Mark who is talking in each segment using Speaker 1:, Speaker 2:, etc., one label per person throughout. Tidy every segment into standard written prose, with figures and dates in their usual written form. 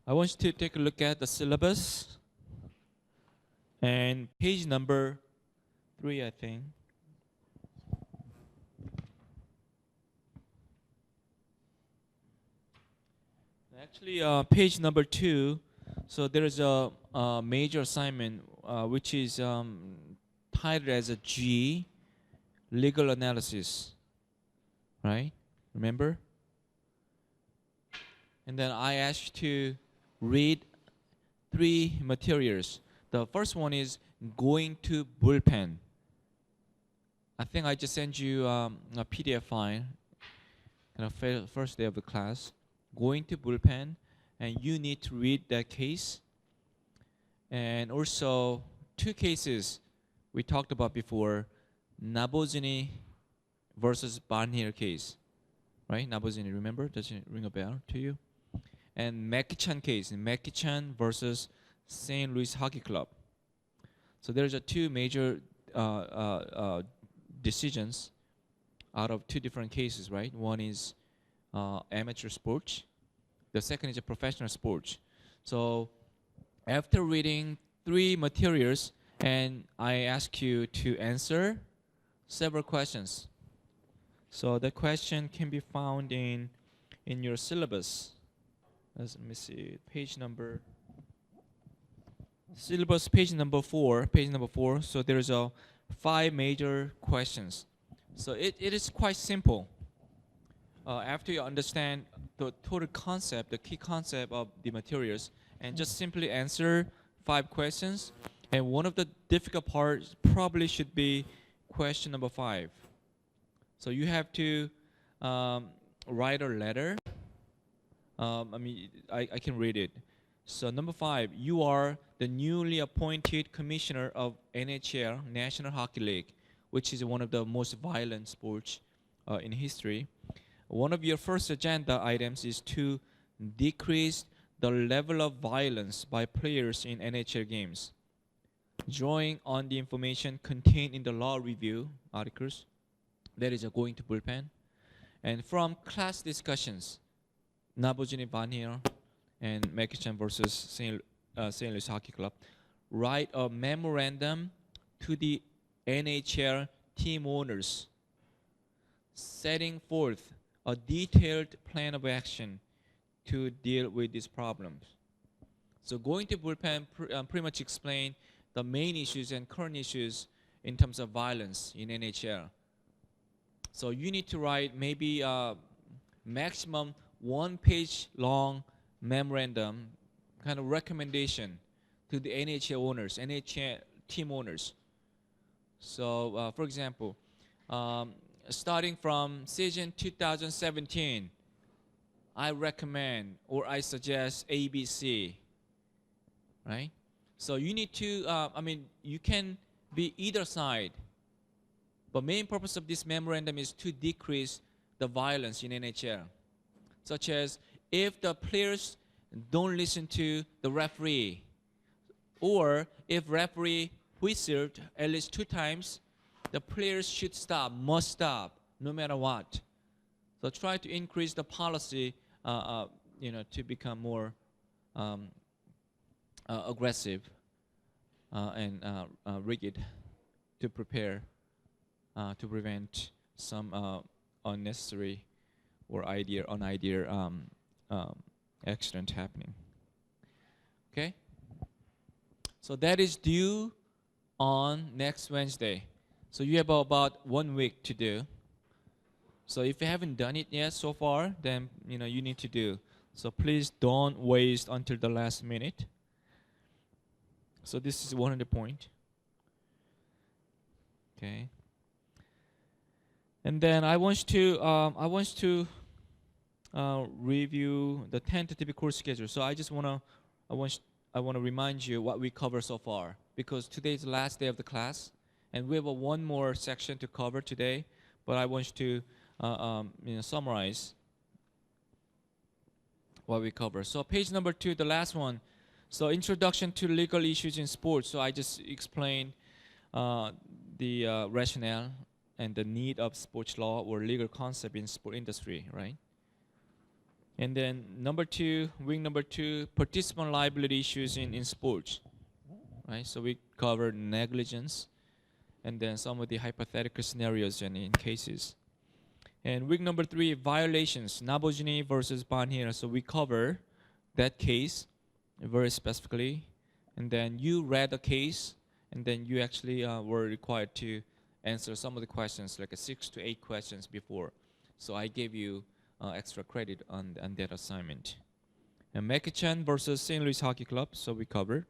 Speaker 1: I want you to take a look at the syllabus and page number 3, I think. Actually, page number 2. So there is a major assignment which is titled as a G, legal analysis, right? Remember? And then I asked you to read 3 materials. The first one is going to bullpen. I think I just sent you a PDF file, kind of first day of the class. Going to bullpen, and you need to read that case. And also 2 cases we talked about before, Nabozini versus Barnier case, right? Nabozini, remember? Does it ring a bell to you? And Mekichan case, Mekichan versus St. Louis Hockey Club. So there's a 2 major decisions out of 2 different cases, right? One is amateur sports. The second is a professional sports. So after reading 3 materials, and I ask you to answer several questions. So the question can be found in your syllabus. Let me see, syllabus page number 4. So there's 5 major questions. So it is quite simple. After you understand the total concept, the key concept of the materials, and just simply answer 5 questions. And one of the difficult parts probably should be question number 5. So you have to write a letter. I can read it. So number 5, you are the newly appointed commissioner of NHL, National Hockey League, which is one of the most violent sports in history. One of your first agenda items is to decrease the level of violence by players in NHL games, drawing on the information contained in the law review articles, that is going to bullpen, and from class discussions, Nabozini Barnier and Mekichan versus St. Louis Hockey Club, write a memorandum to the NHL team owners, setting forth a detailed plan of action to deal with these problems. So going to bullpen pretty much explain the main issues and current issues in terms of violence in NHL. So you need to write maybe maximum 1-page long memorandum, kind of recommendation to the NHL owners, NHL team owners. So for example, starting from season 2017, I recommend or I suggest ABC, right? So you need to, you can be either side, but main purpose of this memorandum is to decrease the violence in NHL, such as if the players don't listen to the referee, or if referee whistled at least 2 times, the players should stop, must stop, no matter what. So try to increase the policy, to become more aggressive and rigid, to prepare, to prevent some unnecessary or unidea accident happening. Okay? So that is due on next Wednesday. So you have about 1 week to do. So if you haven't done it yet so far, then you need to do. So please don't waste until the last minute. So this is 100 point. Okay. And then I want to review the tentative course schedule. So I want to remind you what we covered so far, because today is the last day of the class, and we have one more section to cover today. But I want you to summarize what we cover. So page number 2, the last one. So introduction to legal issues in sports. So I just explained the rationale and the need of sports law or legal concept in sport industry, right? And then week number two, participant liability issues in sports. Right, so we covered negligence, and then some of the hypothetical scenarios and in cases. And week number three, violations, Nabojini versus Banhir. So we cover that case very specifically. And then you read the case, and then you actually were required to answer some of the questions, like 6 to 8 questions before. So I gave you extra credit on that assignment. And Mekichan versus St. Louis Hockey Club, so we covered.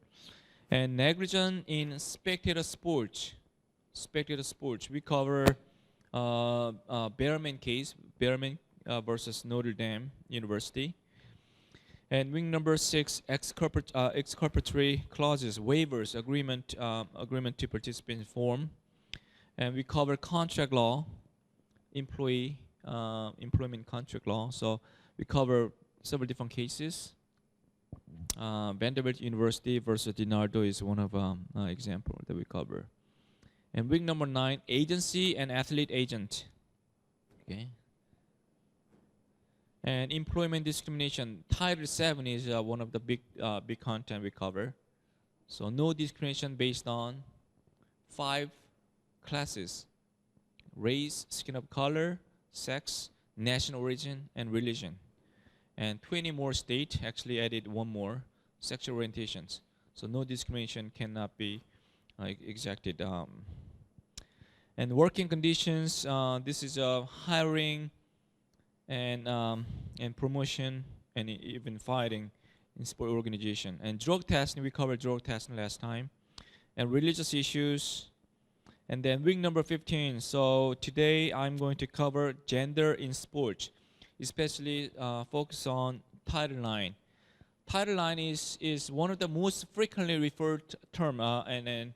Speaker 1: And negligence in spectator sports. We cover Behrman case, Behrman versus Notre Dame University. And wing number 6, exculpatory clauses, waivers, agreement to participate in form. And we cover contract law, employment contract law. So we cover several different cases. Vanderbilt University versus DiNardo is one of example that we cover. And wing number 9, agency and athlete agent. Okay. And employment discrimination, Title 7 is one of the big content we cover. So no discrimination based on 5 classes: race, skin of color, sex, national origin, and religion. And 20 more states actually added one more, sexual orientations. So no discrimination cannot be exacted. And working conditions, this is hiring and promotion and even fighting in sport organization. And drug testing, we covered drug testing last time. And religious issues. And then wing number 15. So today I'm going to cover gender in sports, especially focus on Title IX. Title IX is one of the most frequently referred term and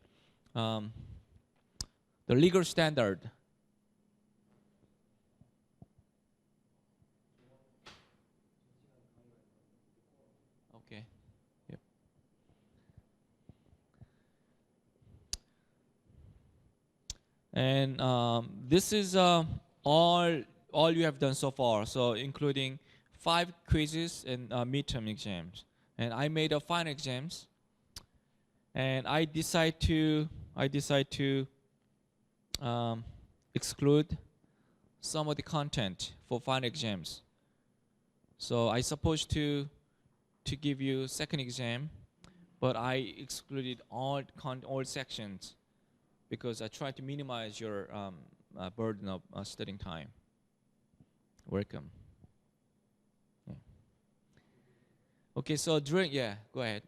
Speaker 1: the legal standard. Okay. Yep. And this is all you have done so far. So including 5 quizzes and midterm exams. And I made a final exams. And I decide to exclude some of the content for final exams. So I supposed to give you second exam, but I excluded all sections because I try to minimize your burden of studying time. Welcome. Yeah. Okay, so go ahead.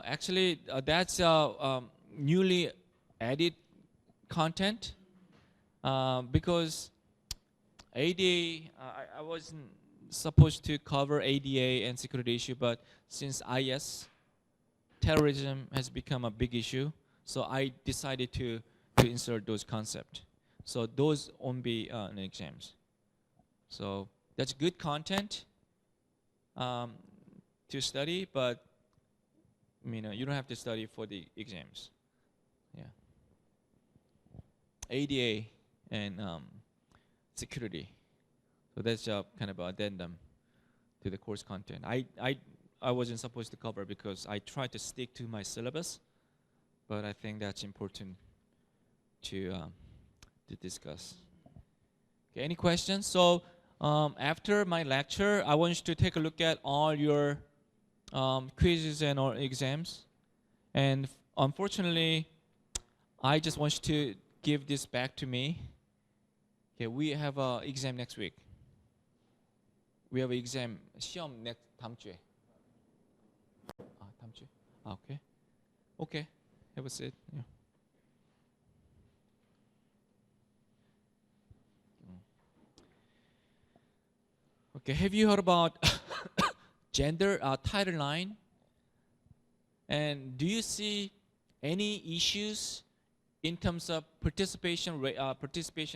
Speaker 1: Actually, that's newly added content because ADA, I wasn't supposed to cover ADA and security issue, but since IS, terrorism has become a big issue, so I decided to insert those concepts. So those won't be in exams. So that's good content to study, but you don't have to study for the exams. Yeah. ADA and security. So that's kind of an addendum to the course content. I wasn't supposed to cover because I tried to stick to my syllabus, but I think that's important to discuss. Okay, any questions? So after my lecture, I want you to take a look at all your quizzes and or exams. And unfortunately, I just want you to give this back to me. Okay, we have an exam next week. We have an exam, 시험 다음 주에. 다음 주에? Okay. Okay, have a seat. Yeah. Okay, have you heard about gender Title IX? And do you see any issues in terms of participation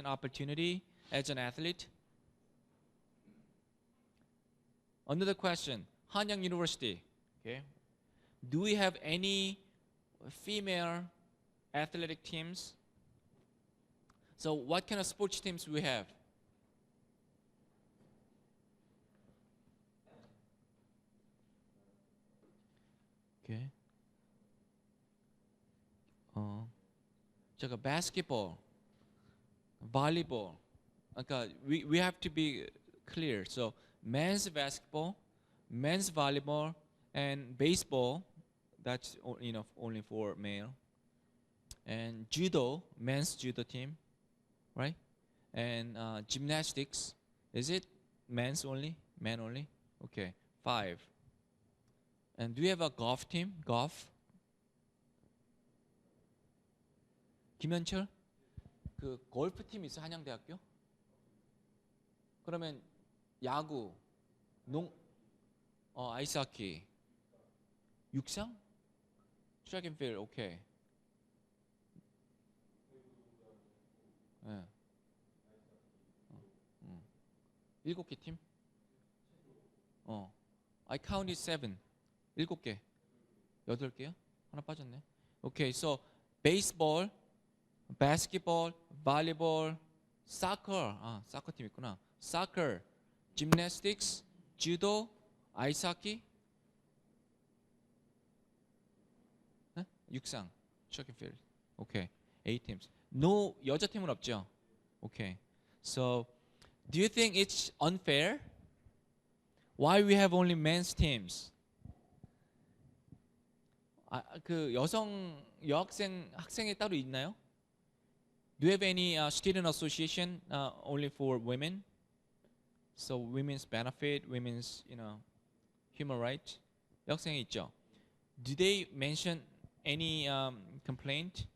Speaker 1: opportunity as an athlete? Another question, Hanyang University, okay. Do we have any female athletic teams? So what kind of sports teams we have? Okay. 제가 basketball, volleyball. 그러니까 we have to be clear. So men's basketball, men's volleyball, and baseball. That's only for male. And judo, men's judo team, right? And gymnastics. Is it men's only? Men only? Okay, 5. And do you have a golf team? Golf? 김현철? 그 골프 팀 있어 한양대학교? 그러면 야구, 아이스하키, 육상? Track and field, 오케이. 네. 7개 팀? I counted 7. 7개. 8개요? 하나 빠졌네. Okay, so baseball, basketball, volleyball, soccer. soccer 팀 있구나. Soccer, gymnastics, judo, ice hockey. 네? 육상, track and field. Okay, 8 teams. No 여자 팀은 없죠? Okay. So, do you think it's unfair? Why we have only men's teams? 그 학생이 따로 있나요? Do you have any student association only for women? So women's benefit, women's human rights. 여학생이 있죠. Do they mention any complaint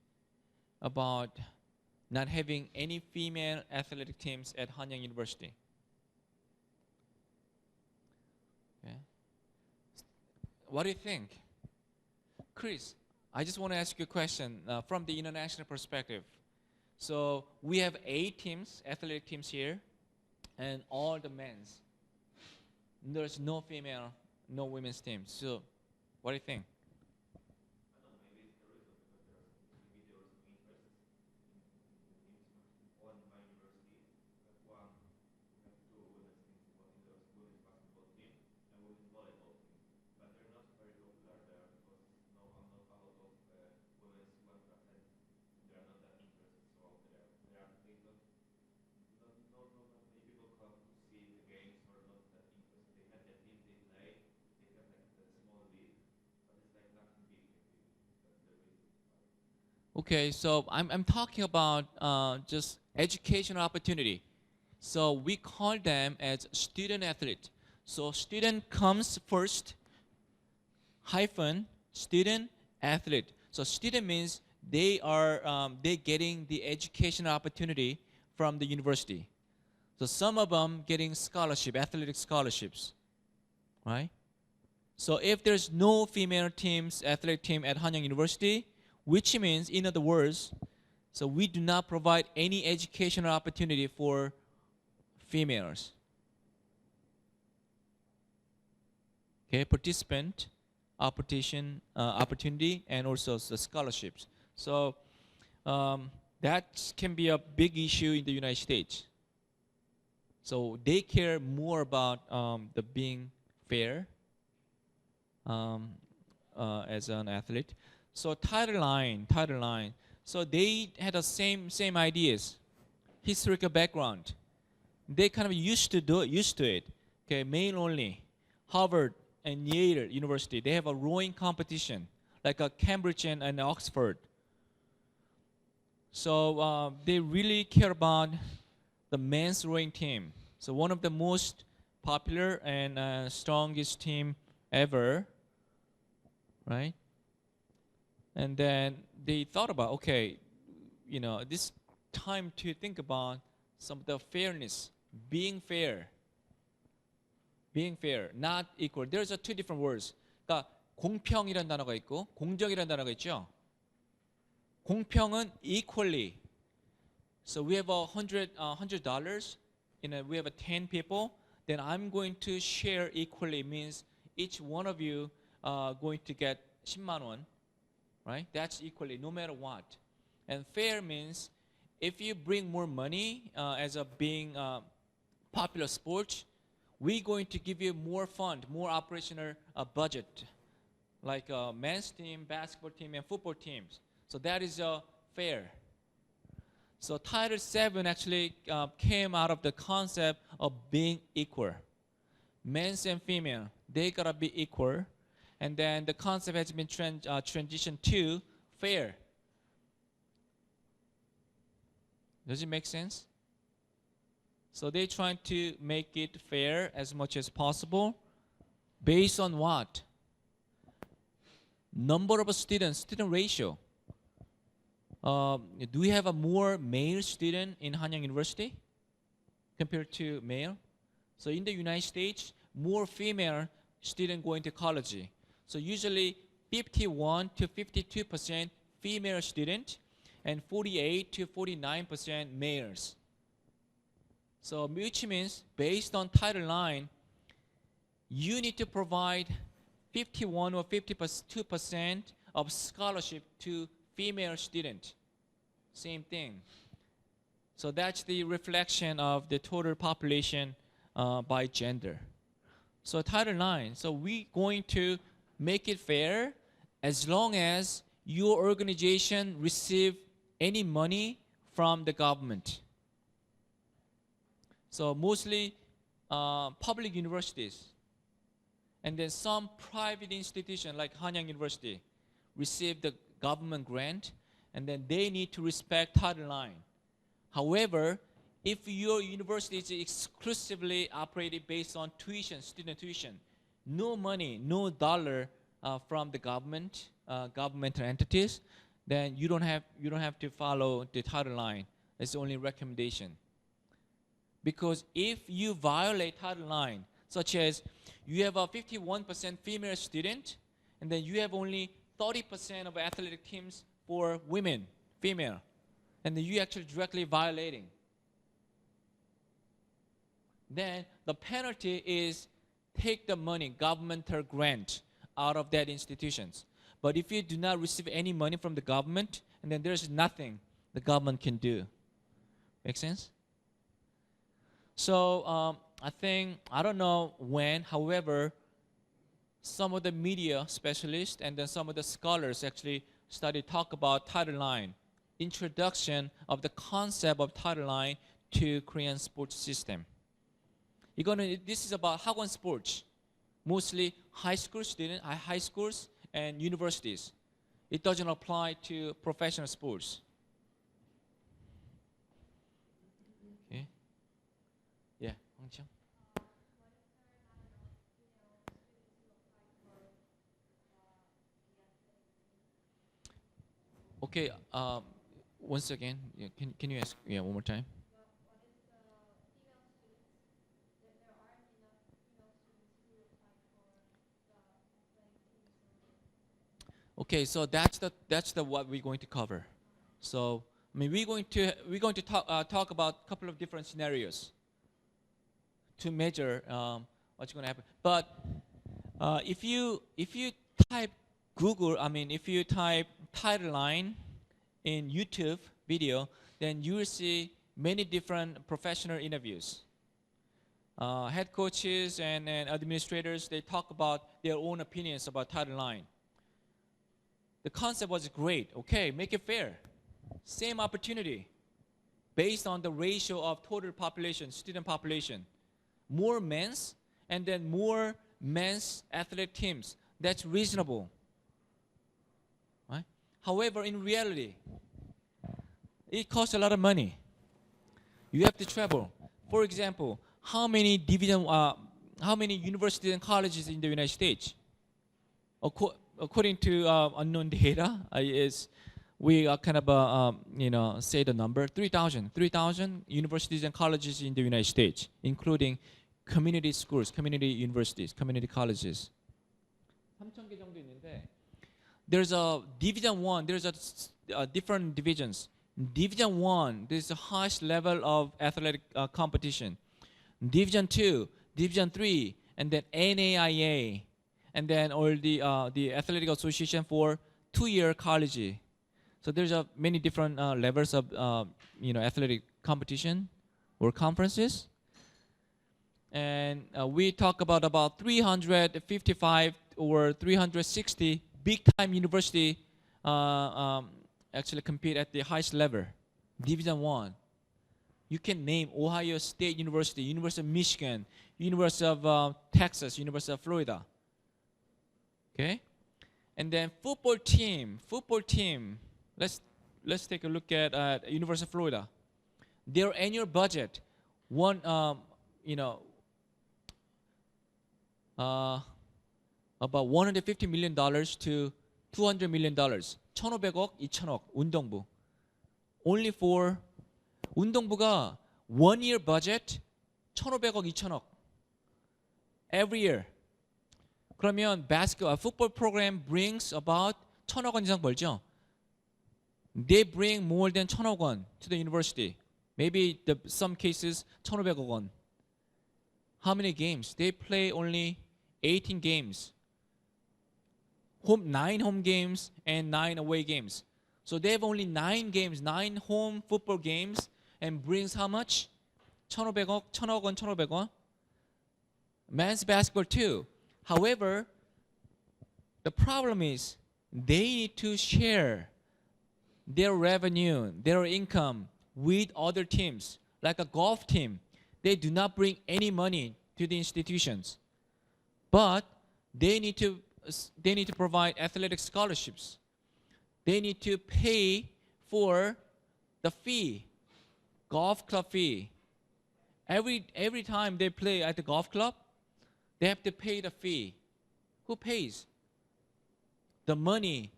Speaker 1: about not having any female athletic teams at Hanyang University? Okay. What do you think? Chris, I just want to ask you a question from the international perspective. So we have 8 teams, athletic teams here, and all the men's. There's no female, no women's teams. So what do you think? Okay, so I'm talking about just educational opportunity. So we call them as student athlete. So student comes first, hyphen, student athlete. So student means they getting the educational opportunity from the university. So some of them getting scholarship, athletic scholarships, right? So if there's no female teams, athletic team at Hanyang University, which means, in other words, so we do not provide any educational opportunity for females. Okay, participant, opportunity, and also the scholarships. So that can be a big issue in the United States. So they care more about the being fair as an athlete. So title line. So they had the same ideas, historical background. They kind of used to it. Okay, male only. Harvard and Yale University, they have a rowing competition, like a Cambridge and Oxford. So they really care about the men's rowing team. So one of the most popular and strongest team ever, right? And then they thought about, okay, this time to think about some of the fairness, being fair, not equal. There's 2 different words. 그러니까 공평이라는 단어가 있고 공정이라는 단어가 있죠. 공평은 equally. So we have $100. We have 10 people. Then I'm going to share equally. Means each one of you going to get 10만 원. Right? That's equally, no matter what. And fair means if you bring more money as a being popular sport, we're going to give you more fund, more operational budget, like men's team, basketball team, and football teams. So that is fair. So Title VII actually came out of the concept of being equal. Men's and female, they gotta be equal. And then the concept has been transitioned to fair. Does it make sense? So they're trying to make it fair as much as possible. Based on what? Number of students, student ratio. Do we have a more male student in Hanyang University compared to male? So in the United States, more female students going to college. So usually 51 to 52% female student and 48 to 49% males. So which means based on Title IX, you need to provide 51 or 52% of scholarship to female student. Same thing. So that's the reflection of the total population by gender. So Title IX, so we're going to make it fair as long as your organization receive any money from the government. So mostly public universities, and then some private institution like Hanyang University receive the government grant, and then they need to respect Title IX. However, if your university is exclusively operated based on tuition, student tuition, no money, no dollar from the government, governmental entities, then you don't have to follow the Title IX. It's the only recommendation. Because if you violate Title IX, such as you have a 51% female student, and then you have only 30% of athletic teams for women, female, and then you actually directly violating. Then the penalty is take the money, governmental grant, out of that institutions. But if you do not receive any money from the government, and then there's nothing the government can do. Make sense? So I don't know when, however, some of the media specialists and then some of the scholars actually started talk about Title IX, introduction of the concept of Title IX to Korean sports system. This is about Hagwon sports, mostly high school students, high schools and universities. It doesn't apply to professional sports. Okay. Yeah, Hongqiang. Okay, once again, yeah, can you ask one more time? Okay, so that's the what we're going to cover. So I mean we're going to talk about a couple of different scenarios to measure what's going to happen. But if you type Google, if you type Title IX in YouTube video, then you will see many different professional interviews. Head coaches and administrators, they talk about their own opinions about Title IX. The concept was great. Okay, make it fair. Same opportunity based on the ratio of total population, student population. More men's and then more men's athletic teams. That's reasonable. Right? However, in reality, it costs a lot of money. You have to travel. For example, how many universities and colleges in the United States? According to unknown data, we are kind of say the number 3,000 universities and colleges in the United States, including community schools, community universities, community colleges. 3,000개 정도 있는데, there's a Division 1. There's a different divisions. Division 1, there's the highest level of athletic competition. Division 2, Division 3, and then NAIA. And then all the athletic association for 2-year college. So there's many different levels of athletic competition or conferences. And we talk about 355 or 360 big-time university actually compete at the highest level, Division I. You can name Ohio State University, University of Michigan, University of Texas, University of Florida. Okay, and then football team. Let's take a look at University of Florida. Their annual budget, about $150 million to $200 million. 1,500억, 2,000억 운동부. Only for 운동부가 1 year budget 1,500억, 2,000억. Every year. 그러면 football program brings about 1,000억 원 이상 벌죠. They bring more than 1,000억 원 to the university. Maybe some cases 1,500억 원. How many games? They play only 18 games. 9 home games and 9 away games. So they have only 9 games, 9 home football games, and brings how much? 1,500억, 1,000억 원, 1,500억 원. Men's basketball too. However, the problem is they need to share their revenue, their income with other teams. Like a golf team, they do not bring any money to the institutions, but they need to provide athletic scholarships. They need to pay for the fee, golf club fee. Every time they play at the golf club, they have to pay the fee. Who pays? The money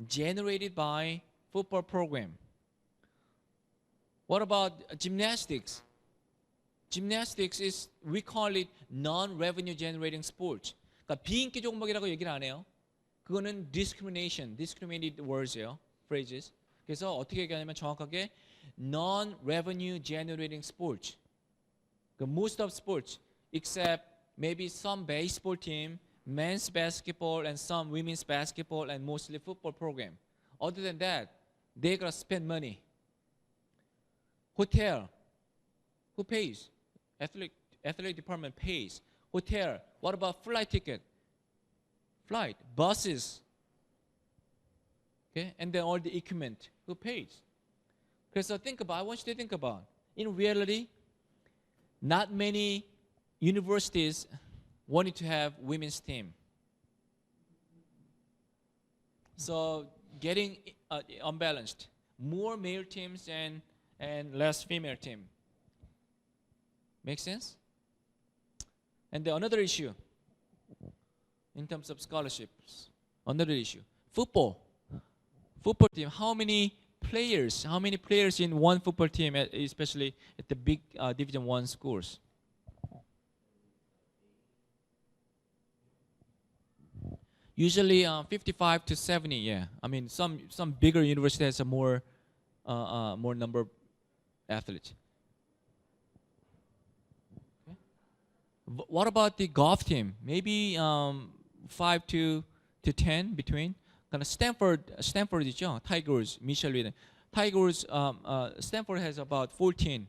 Speaker 1: generated by football program. What about gymnastics? Gymnastics is, we call it non-revenue generating sports. 그러니까 비인기 종목이라고 얘기를 안 해요. 그거는 discriminated words예요, phrases. 그래서 어떻게 얘기하냐면 정확하게 non-revenue generating sports. Most of sports, except maybe some baseball team, men's basketball, and some women's basketball, and mostly football program. Other than that, they gotta spend money. Hotel, who pays? Athletic department pays. Hotel, what about flight ticket? Flight, buses. Okay, and then all the equipment, who pays? So I want you to think about, in reality, not many universities wanted to have women's team. So getting unbalanced, more male teams and less female team. Make sense? And then another issue, in terms of scholarships, another issue, football team. How many players in one football team, especially at the big Division I schools? Usually 55 to 70, yeah. I mean, some bigger universities have more number of athletes. Okay. What about the golf team? Maybe 5 to 10 between. Kind of Stanford 있죠? Tigers, Michelle. Tigers, Stanford has about 14.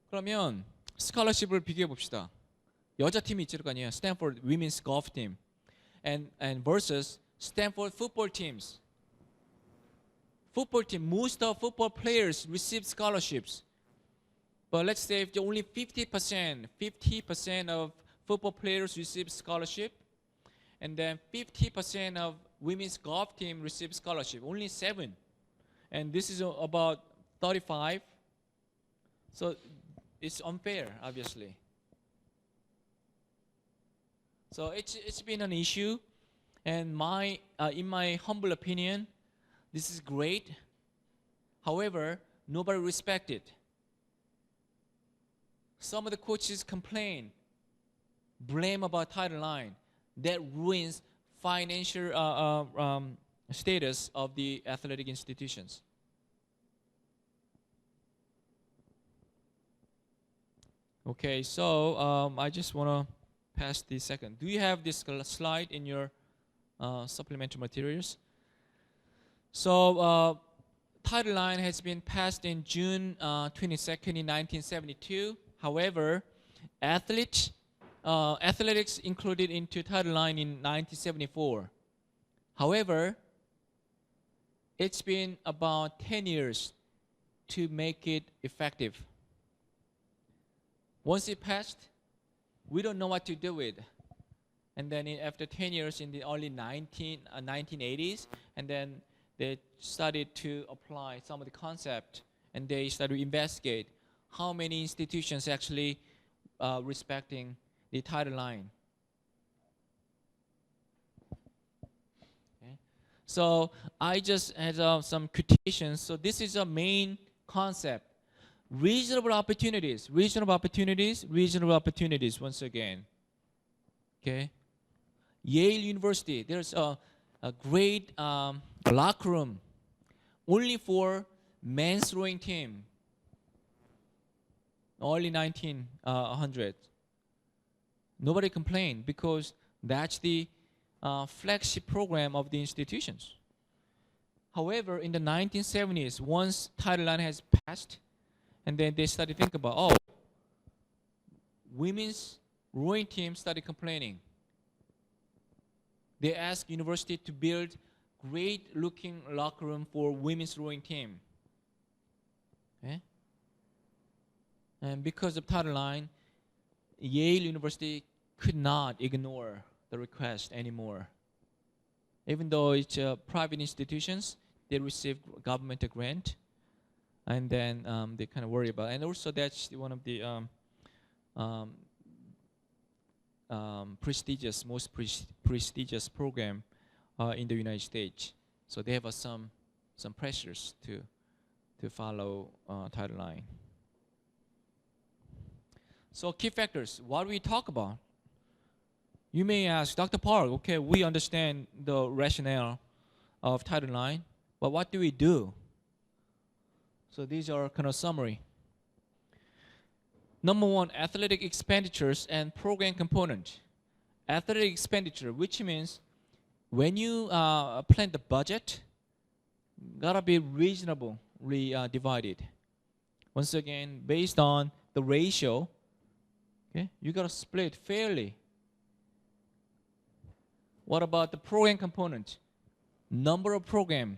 Speaker 1: 그러면 스칼러십을 비교해 봅시다. 여자 팀이 있을 거 아니에요. Stanford women's golf team, and versus Stanford football teams. Football team, most of football players receive scholarships, but let's say if only 50% of football players receive scholarship, and then 50% of women's golf team receive scholarship. Only 7, and this is about 35. So it's unfair, obviously. So it's been an issue, and in my humble opinion, this is great. However, nobody respects it. Some of the coaches complain, blame about Title IX. That ruins financial status of the athletic institutions. Okay, so I just want to pass the second. Do you have this slide in your supplementary materials? So Title IX has been passed in June 22nd in 1972. However, athletes athletics included into Title IX in 1974. However, it's been about 10 years to make it effective. Once it passed, we don't know what to do with. And then after 10 years in the early 1980s, and then they started to apply some of the concept, and they started to investigate how many institutions actually respecting the Title IX. Okay. So I just had some quotations. So this is a main concept. Reasonable opportunities, reasonable opportunities, reasonable opportunities once again. Okay. Yale University, there's a great locker room only for men's rowing team. Early 1900s. Nobody complained because that's the flagship program of the institutions. However, in the 1970s, once Title IX has passed, and then they started to think about, oh, women's rowing team started complaining. They asked university to build great-looking locker room for women's rowing team. Okay? And because of Title IX, Yale University could not ignore the request anymore. Even though it's private institutions, they receive government grant, and then they kind of worry about it. And also that's one of the most prestigious program in the United States. So they have some pressures to follow Title IX. So key factors, what do we talk about? You may ask, Dr. Park, okay, we understand the rationale of Title IX, but what do we do? So these are kind of summary. Number one, athletic expenditures and program component. Athletic expenditure, which means when you plan the budget, gotta be reasonably divided. Once again, based on the ratio, okay, you gotta split fairly. What about the program component? Number of program.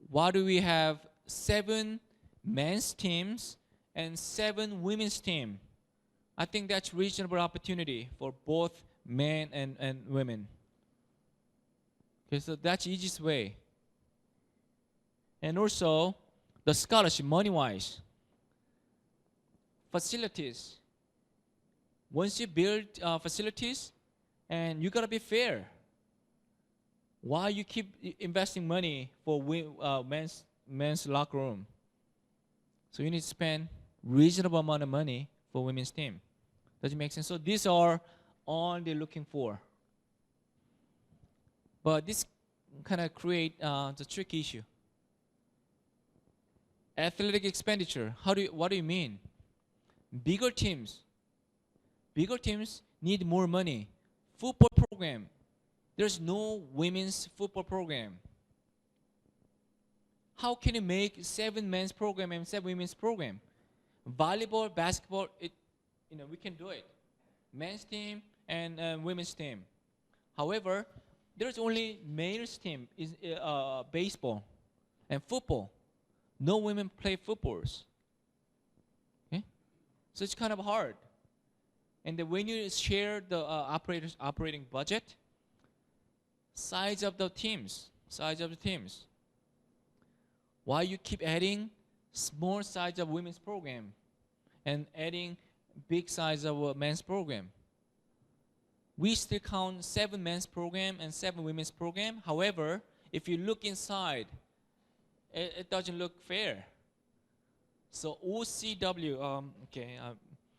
Speaker 1: Why do we have 7 men's teams and 7 women's team? I think that's reasonable opportunity for both men and women. Okay, so that's the easiest way. And also, the scholarship, money-wise. Facilities. Once you build facilities, and you gotta be fair. Why you keep investing money for men's locker room? So you need to spend reasonable amount of money for women's team. Does it make sense? So these are all they're looking for. But this kind of create the tricky issue. Athletic expenditure. What do you mean? Bigger teams need more money. Football program. There's no women's football program. How can you make 7 men's program and 7 women's program? Volleyball, basketball, we can do it. Men's team and women's team. However, there's only male's team is baseball and football. No women play footballs. Okay? So it's kind of hard. And then when you share the operating budget, size of the teams. Why you keep adding small size of women's program and adding big size of a men's program? We still count 7 men's program and 7 women's program. However, if you look inside, it doesn't look fair. So OCW,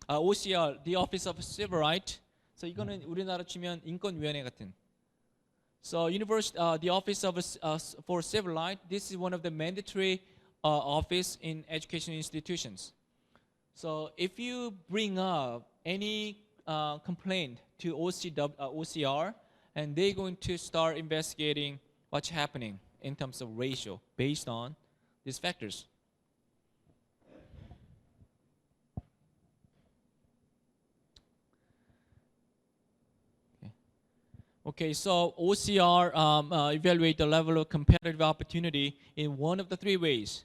Speaker 1: OCR, the Office of Civil Rights. So 이거는 우리나라 치면 인권위원회 같은. So the Office for Civil Rights, this is one of the mandatory office in education institutions. So if you bring up any complaint to OCR, and they're going to start investigating what's happening in terms of ratio based on these factors. Okay, so OCR evaluate the level of competitive opportunity in one of the three ways.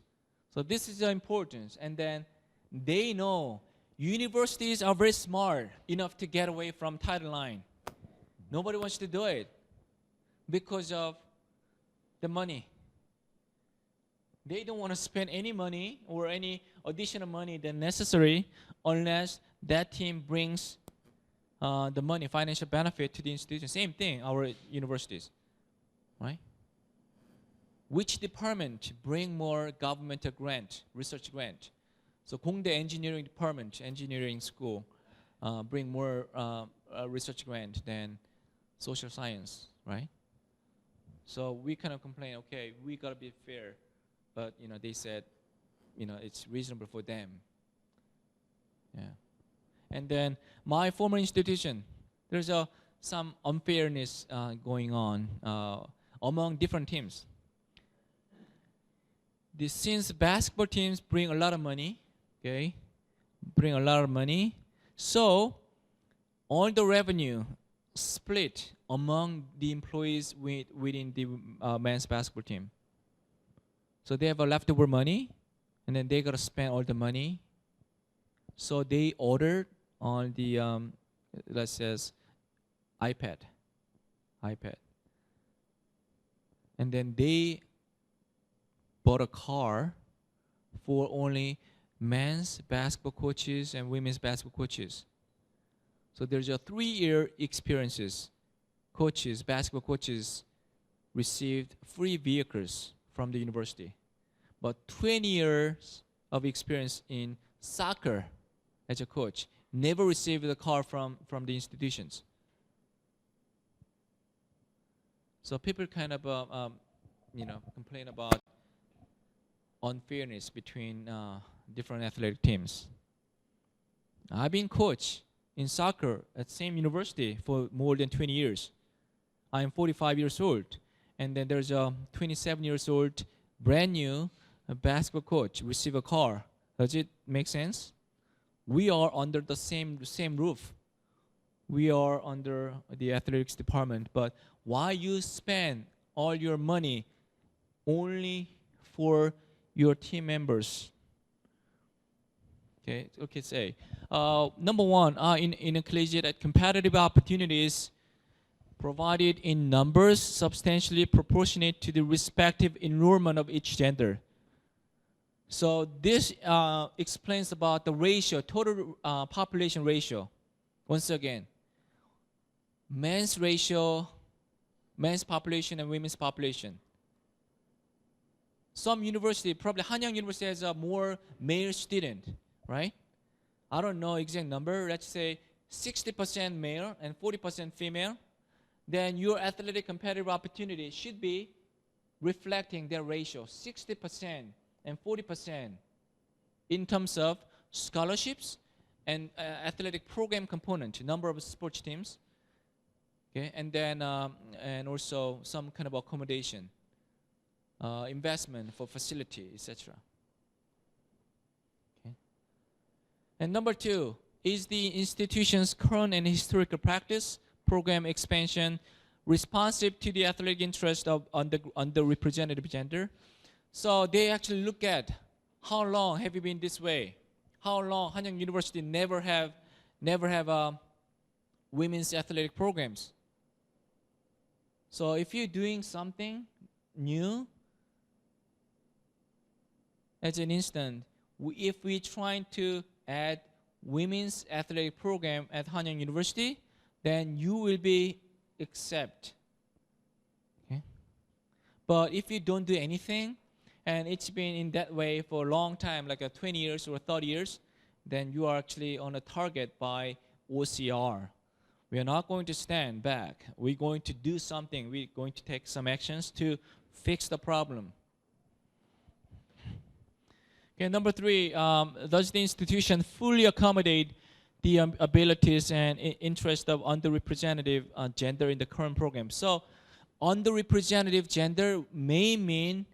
Speaker 1: So this is the importance. And then they know universities are very smart enough to get away from Title IX. Nobody wants to do it because of the money. They don't want to spend any money or any additional money than necessary unless that team brings the money, financial benefit to the institution. Same thing, our universities, right? Which department bring more governmental grant, research grant? So Gongdae Engineering Department, engineering school, bring more research grant than social science, right? So we kind of complain, okay, we gotta be fair, but they said, it's reasonable for them. Yeah. And then my former institution, there's some unfairness going on among different teams. Since basketball teams bring a lot of money, okay, so all the revenue split among the employees within the men's basketball team. So they have a leftover money, and then they gotta spend all the money. So they ordered on the let's say iPad, and then they bought a car for only men's basketball coaches and women's basketball coaches. So there's a 3-year experiences. Basketball coaches received free vehicles from the university, but 20 years of experience in soccer as a coach never received a car from the institutions. So people kind of complain about unfairness between different athletic teams. I've been coach in soccer at the same university for more than 20 years. I'm 45 years old, and then there's a 27 years old brand new basketball coach receive a car. Does it make sense? We are under the same roof. We are under the athletics department, but why you spend all your money only for your team members? Okay, say. Number one, in a collegiate, competitive opportunities provided in numbers substantially proportionate to the respective enrollment of each gender. So this explains about the ratio, total population ratio. Once again, men's population and women's population. Some university, probably Hanyang University has a more male student, right? I don't know exact number. Let's say 60% male and 40% female. Then your athletic competitive opportunity should be reflecting their ratio, 60% and 40% in terms of scholarships and athletic program component, number of sports teams, okay, and then and also some kind of accommodation, investment for facility, etc. Okay. And number two, is the institution's current and historical practice, program expansion, responsive to the athletic interest of underrepresented gender? So they actually look at how long have you been this way? How long Hanyang University never have women's athletic programs? So if you're doing something new, as an instant, if we're trying to add women's athletic program at Hanyang University, then you will be accepted. Okay? But if you don't do anything, and it's been in that way for a long time, like 20 years or 30 years, then you are actually on a target by OCR. We are not going to stand back. We're going to do something. We're going to take some actions to fix the problem. Okay, number three, does the institution fully accommodate the abilities and interests of underrepresented gender in the current program? So underrepresented gender may mean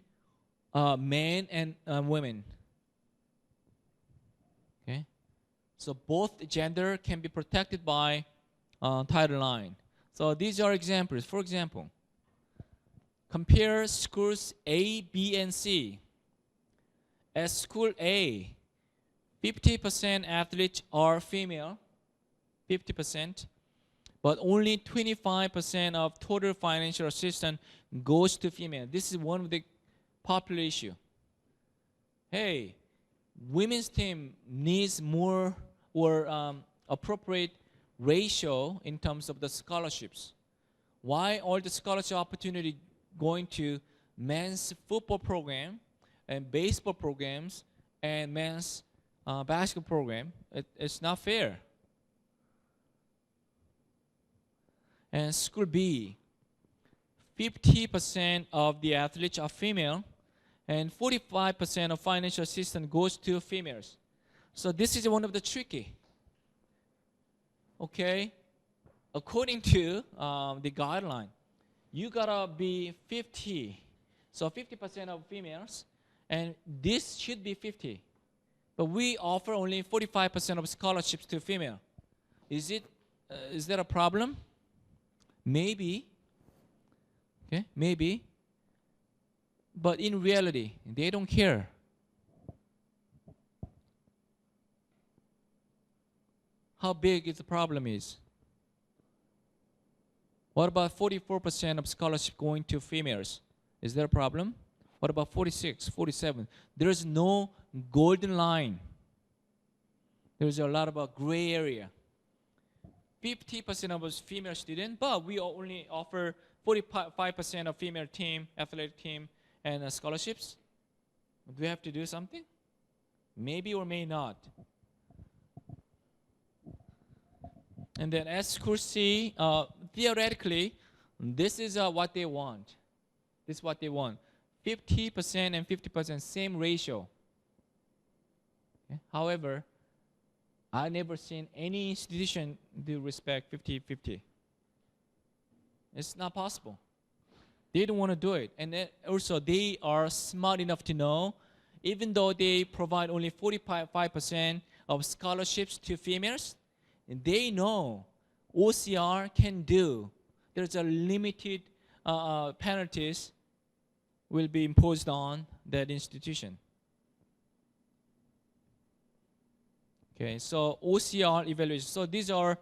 Speaker 1: men and women. Okay, so both gender can be protected by Title IX. So these are examples. For example, compare schools A, B, and C. At school A, 50% athletes are female, 50%, but only 25% of total financial assistance goes to female. This is one of the popular issue. Hey, women's team needs more or appropriate ratio in terms of the scholarships. Why all the scholarship opportunity going to men's football program and baseball programs and men's basketball program? It's not fair. And school B, 50% of the athletes are female, and 45% of financial assistance goes to females. So this is one of the tricky. Okay, according to the guideline, you gotta be 50. So 50% of females, and this should be 50. But we offer only 45% of scholarships to female. Is that a problem? Maybe. Okay, maybe. But in reality, they don't care. How big is the problem is? What about 44% of scholarship going to females? Is there a problem? What about 46, 47? There is no golden line. There's a lot of gray area. 50% of us female students, but we only offer 45% of female team, athletic team, and scholarships. Do we have to do something? Maybe or may not. And then at school C, theoretically, this is what they want. This is what they want. 50% and 50%, same ratio. Okay? However, I've never seen any institution do respect 50-50. It's not possible. They don't want to do it. And then also, they are smart enough to know, even though they provide only 45% of scholarships to females, they know OCR can do. There's a limited penalties will be imposed on that institution. Okay, so OCR evaluation. So these are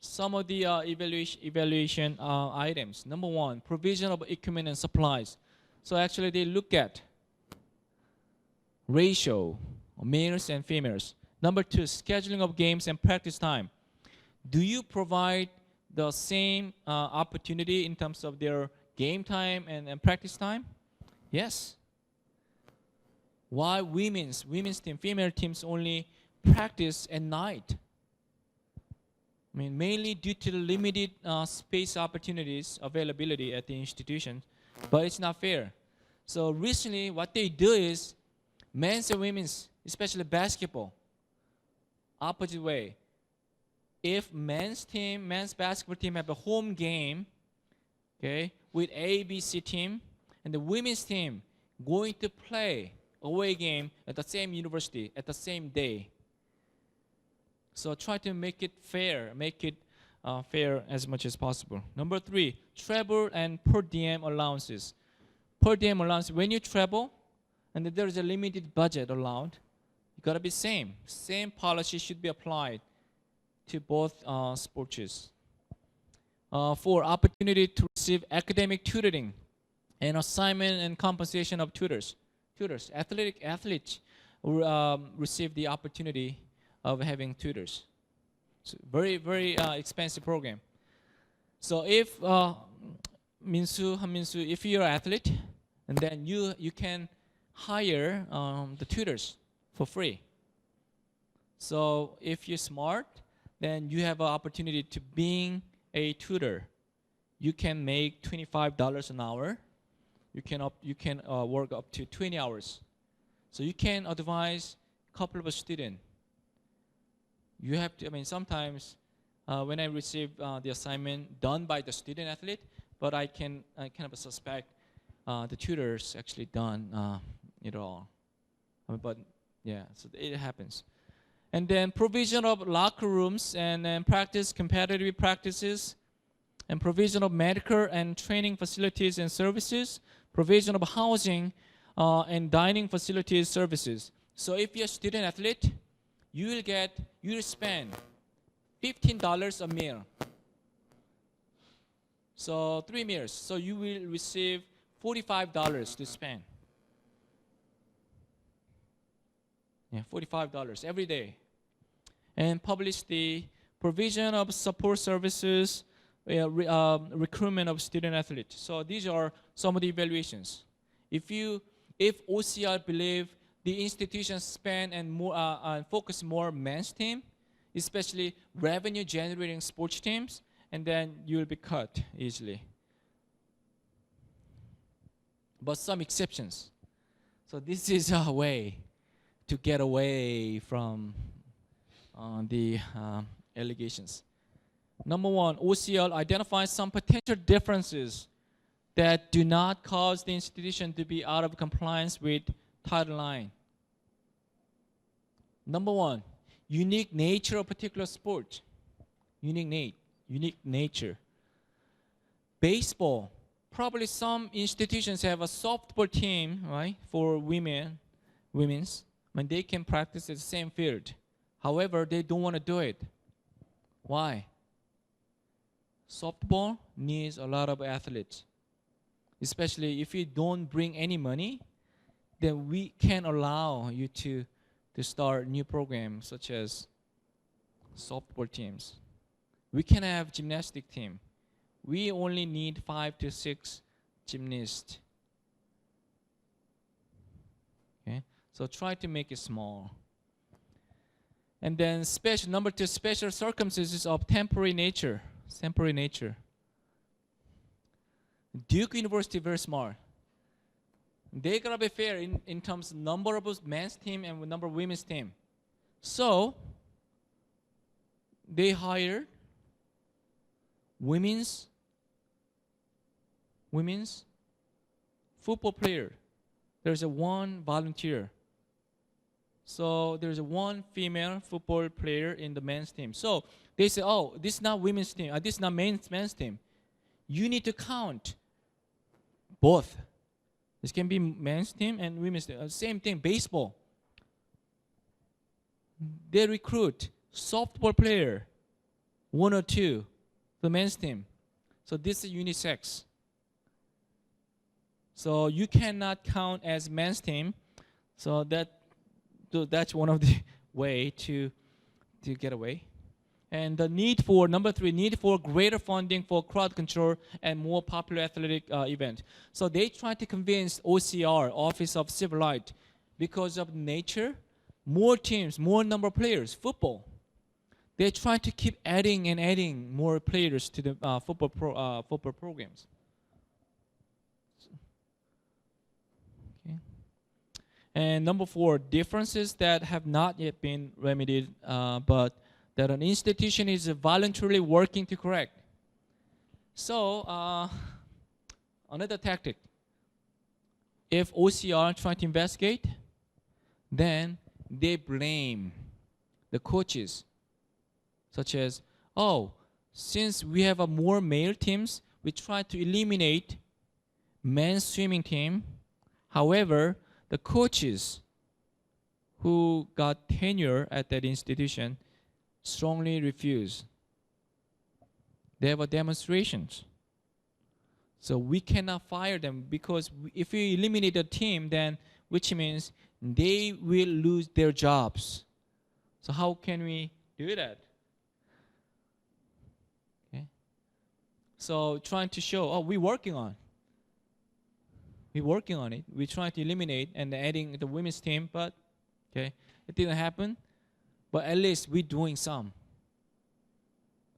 Speaker 1: some of the evaluation items. Number one, provision of equipment and supplies. So actually they look at ratio of males and females. Number two, scheduling of games and practice time. Do you provide the same opportunity in terms of their game time and practice time? Yes. Why women's team, female teams only practice at night? I mean, mainly due to the limited space opportunities availability at the institution, but it's not fair. So recently, what they do is men's and women's, especially basketball, opposite way. If men's basketball team have a home game, okay, with A, B, C team, and the women's team going to play away game at the same university at the same day. So try to make it fair, fair as much as possible. Number three, travel and per diem allowances. Per diem allowance, when you travel, and there is a limited budget allowed, you gotta be same. Same policy should be applied to both sports. For opportunity to receive academic tutoring and assignment and compensation of tutors. Athletes receive the opportunity of having tutors. So very, very expensive program. So if Minsu, if you're an athlete, and then you can hire the tutors for free. So if you're smart, then you have an opportunity to being a tutor. You can make $25 an hour. You can work up to 20 hours. So you can advise a couple of students. You have to, I mean, sometimes when I receive the assignment done by the student athlete, but I kind of suspect the tutors actually done it all. But yeah, so it happens. And then provision of locker rooms and then practice competitive practices and provision of medical and training facilities and services, provision of housing and dining facilities services. So if you're a student athlete, you will spend $15 a meal. So 3 meals. So you will receive $45 to spend. Yeah, $45 every day. And publish the provision of support services, recruitment of student athletes. So these are some of the evaluations. If OCR believe the institution spend and focus more men's team, especially revenue generating sports teams, and then you will be cut easily. But some exceptions. So this is a way to get away from the allegations. Number one, OCL identifies some potential differences that do not cause the institution to be out of compliance with Title IX. Number one, unique nature of particular sport. Unique nature. Baseball. Probably some institutions have a softball team, right, for women's, when they can practice at the same field. However, they don't want to do it. Why? Softball needs a lot of athletes. Especially if you don't bring any money, then we can't allow you to start new programs such as softball teams. We can have gymnastic team. We only need 5 to 6 gymnasts. Okay? So try to make it small. And then number two, special circumstances of temporary nature. Temporary nature. Duke University very smart. They gotta be fair in terms of number of men's team and number of women's team. So they hired women's football player. There's one volunteer. So there's one female football player in the men's team. So they say, oh, this is not women's team. This is not men's team. You need to count both. This can be men's team and women's team. Same thing, baseball. They recruit softball player, 1 or 2, the men's team. So this is unisex. So you cannot count as men's team. So that's one of the way to get away. And the number 3, need for greater funding for crowd control and more popular athletic event. So they try to convince OCR, Office of Civil Rights, because of nature, more teams, more number of players, football. They try to keep adding and adding more players to the football programs. Okay. And number 4, differences that have not yet been remedied, but that an institution is voluntarily working to correct. So another tactic. If OCR try to investigate, then they blame the coaches, such as, oh, since we have more male teams, we try to eliminate men's swimming team. However, the coaches who got tenure at that institution strongly refuse. They have demonstrations. So we cannot fire them, because if we eliminate a team, then which means they will lose their jobs. So how can we do that? Okay. So trying to show, oh, we're working on it. We're trying to eliminate and adding the women's team, but okay, it didn't happen. But at least we're doing some.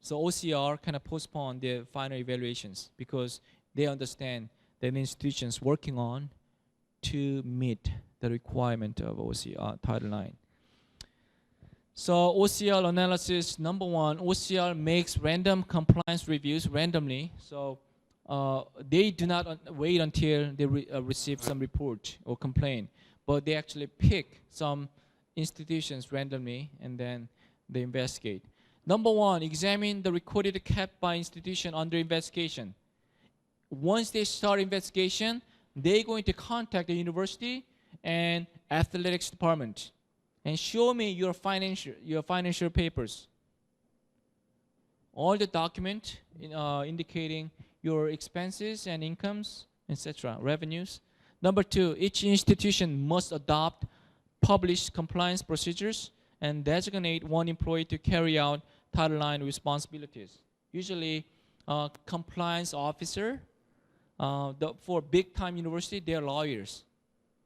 Speaker 1: So OCR kind of postponed their final evaluations because they understand that the institution's working on to meet the requirement of OCR Title IX. So OCR analysis, number 1, OCR makes random compliance reviews randomly. So they do not wait until they receive some report or complaint, but they actually pick some institutions randomly and then they investigate. Number one, examine the recorded kept by institution under investigation. Once they start investigation, they're going to contact the university and athletics department and show me your financial papers. All the document indicating your expenses and incomes, etc., revenues. Number two, each institution must adopt published compliance procedures and designate one employee to carry out Title IX responsibilities. Usually, compliance officer, for big-time university, they're lawyers.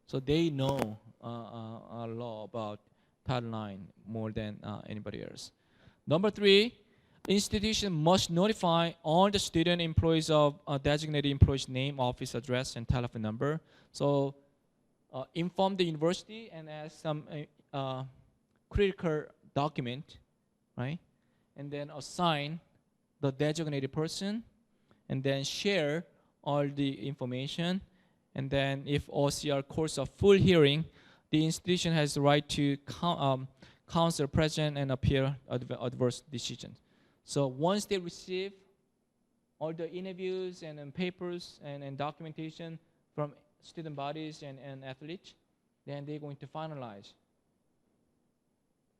Speaker 1: So they know a law about Title IX more than anybody else. Number three, institution must notify all the student employees of designated employee's name, office address, and telephone number. So inform the university and ask some critical document, right? And then assign the designated person, and then share all the information. And then if OCR calls a full hearing, the institution has the right to counsel, present, and appeal adverse decisions. So once they receive all the interviews and papers and documentation from student bodies and athletes, then they're going to finalize.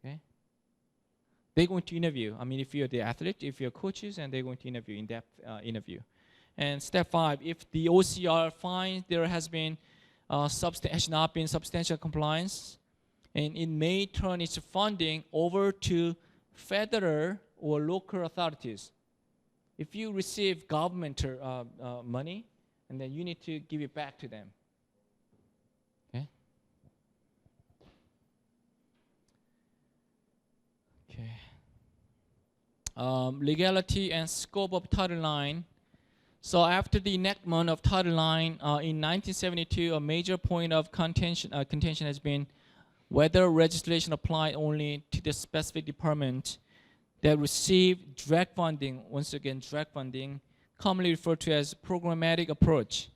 Speaker 1: Okay? They're going to interview. I mean, if you're the athlete, if you're coaches, and they're going to interview, in-depth interview. And step 5, if the OCR finds there has not been substantial compliance, and it may turn its funding over to federal or local authorities. If you receive government money, and then you need to give it back to them. Okay? Okay. Legality and scope of Title IX. So after the enactment of Title IX in 1972, a major point of contention has been whether legislation applied only to the specific department that received direct funding, once again direct funding, commonly referred to as programmatic approach,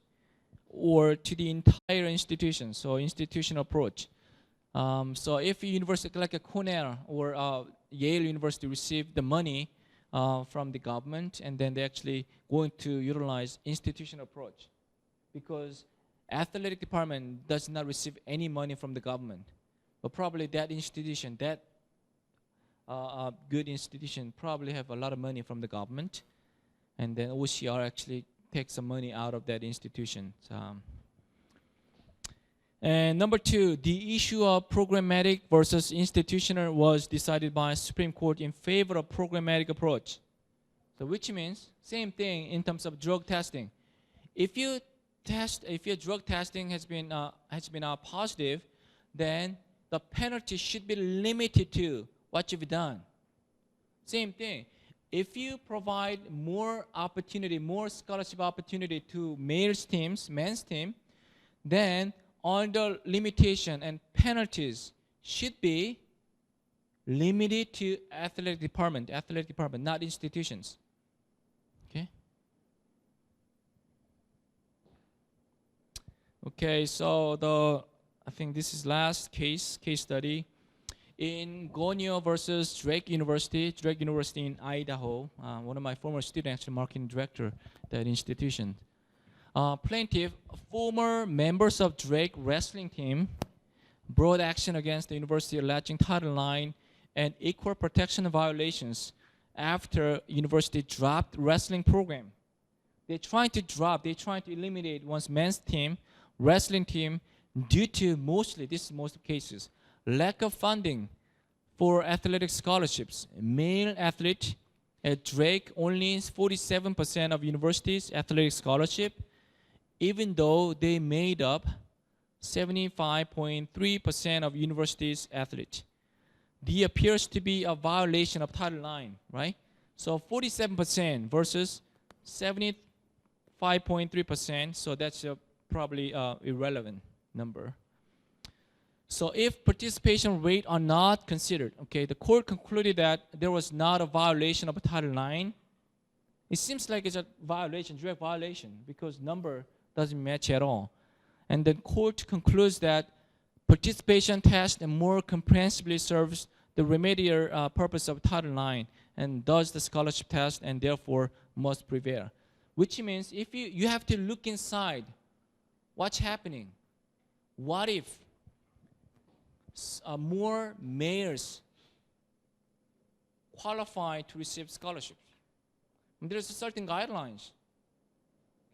Speaker 1: or to the entire institution, so institutional approach. So if a university like a Cornell or Yale University received the money from the government, and then they're actually going to utilize institutional approach, because athletic department does not receive any money from the government, but probably that institution, that good institution probably have a lot of money from the government, and then OCR actually takes some money out of that institution. And number 2, the issue of programmatic versus institutional was decided by Supreme Court in favor of programmatic approach. So which means same thing in terms of drug testing. If your drug testing has been positive, then the penalty should be limited to what you've done. Same thing. If you provide more opportunity, more scholarship opportunity to men's team, then all the limitation and penalties should be limited to athletic department, not institutions. Okay. Okay, so I think this is last case study. In Gonyo versus Drake University in Idaho, one of my former students, actually marketing director at that institution. Plaintiff, former members of Drake wrestling team, brought action against the university alleging Title IX and equal protection violations after university dropped wrestling program. They're trying to eliminate one's men's team, wrestling team, due to mostly, this is most cases, lack of funding for athletic scholarships. Male athlete at Drake only 47% of university's athletic scholarship, even though they made up 75.3% of university's athletes. There appears to be a violation of Title IX, right? So 47% versus 75.3%, so that's probably irrelevant number. So if participation rate are not considered, okay, the court concluded that there was not a violation of Title IX. It seems like it's a violation, direct violation, because number doesn't match at all. And the court concludes that participation test more comprehensively serves the remedial purpose of Title IX and does the scholarship test and therefore must prevail. Which means if you have to look inside what's happening. What if more males qualify to receive scholarships? And there's certain guidelines.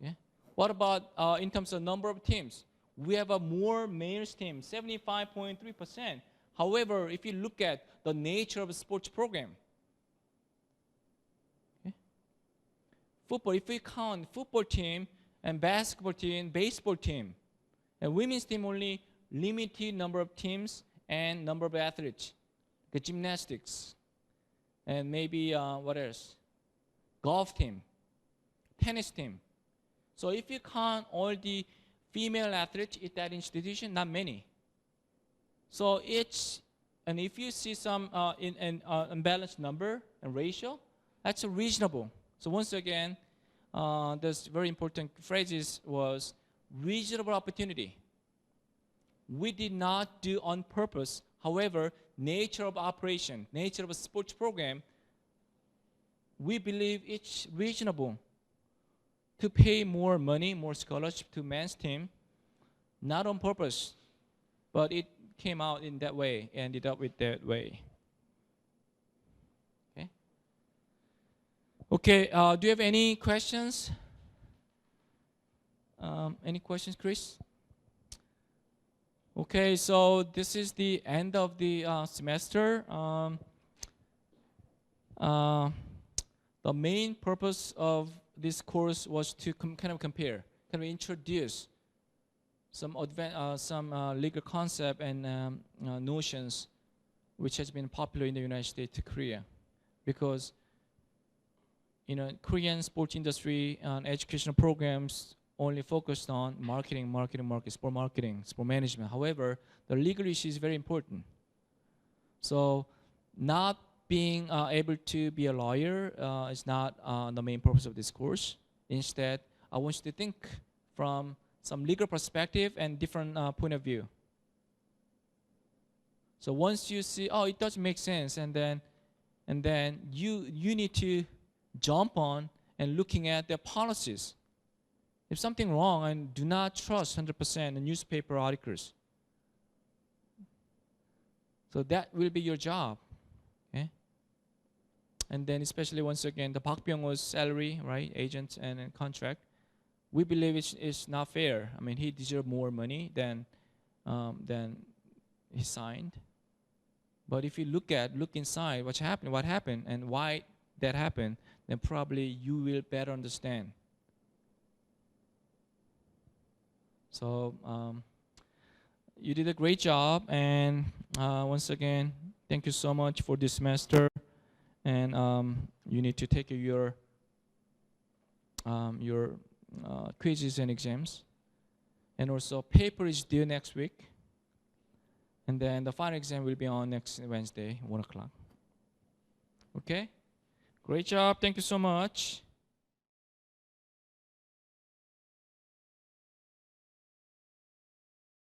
Speaker 1: Okay? What about in terms of number of teams? We have a more males team, 75.3%. However, if you look at the nature of a sports program, okay? Football, if we count football team and basketball team, baseball team, and women's team only limited number of teams and number of athletes, the gymnastics, and maybe what else? Golf team, tennis team. So if you count all the female athletes at that institution, not many. So and if you see some unbalanced number and ratio, that's reasonable. So once again, this very important phrases was reasonable opportunity. We did not do on purpose. However, nature of operation, nature of a sports program, we believe it's reasonable to pay more money, more scholarship to men's team, not on purpose, but it came out in that way, ended up with that way. Okay, do you have any questions? Any questions, Chris? Okay, so this is the end of the semester. The main purpose of this course was to kind of compare, kind of introduce some legal concept and notions which has been popular in the United States to Korea, because Korean sports industry and educational programs only focused on marketing, sport marketing, sport management. However, the legal issue is very important. So not being able to be a lawyer is not the main purpose of this course. Instead, I want you to think from some legal perspective and different point of view. So once you see, oh, it does make sense, and then you need to jump on and looking at their policies. If something wrong, and do not trust 100% the newspaper articles. So that will be your job. Okay? And then especially once again, the Park Byung-ho's salary, right, agent and contract, we believe it's not fair. I mean, he deserves more money than he signed. But if you look inside what happened, and why that happened, then probably you will better understand. So you did a great job, and once again, thank you so much for this semester. And you need to take your quizzes and exams, and also paper is due next week, and then the final exam will be on next Wednesday, 1 o'clock. Okay, great job. Thank you so much.